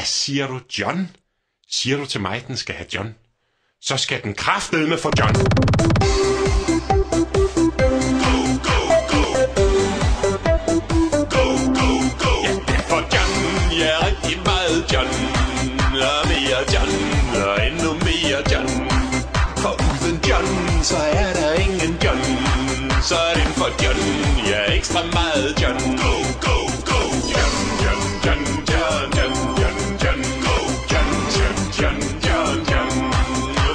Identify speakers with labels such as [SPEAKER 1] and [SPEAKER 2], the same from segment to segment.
[SPEAKER 1] siger du, John? Siger du til mig, den skal have John? Så skal den kraftedeme få John. Ja, den får John. Ja, rigtig meget John. Og mere John. Og endnu mere John. For uden John, så er der ingen John. Så den får John. Ja, ekstra meget John. Go, go, go. John, John, John, John, John, John, John. Go, John, John, John, John, John.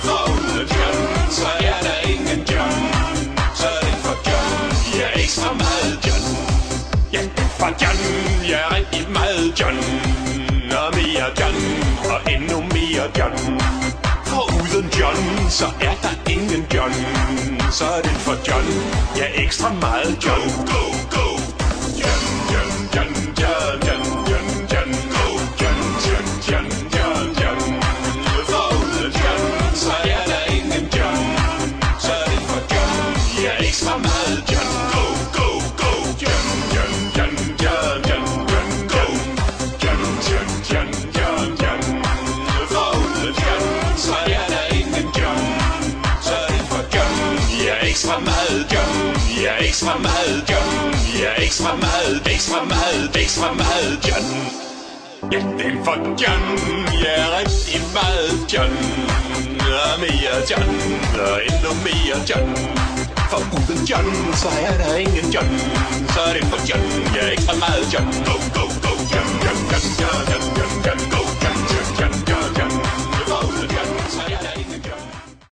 [SPEAKER 1] For uden John, så er der ingen John. Så den får John. Ja, ekstra meget John. Ja, den får John. Ja, rigtig meget John. Og mere John. Og endnu mere John. For uden John, så er der ingen John. Så er den for John. Ja, ekstra meget John. Go, go, John, John, John, John, John, John, John. Go, John, John, John, John, John. For uden John, så er der ingen John. Så er den for John. Ja, ekstra meget John. Go, go, go, John, John, John, John, John, John. Go, John, John, John, John, John. For uden John, så er der ingen John. Så er den for John. Ja, ekstra meget John. Ja, ekstra meget John. Ja, ekstra meget, ekstra meget, ekstra meget John. Ja, den for John. Ja, rigtig meget John. Og mere John. Og endnu mere John. For uden John, så er der ingen John. Så er den for John. Ja, ekstra meget John. Go, go.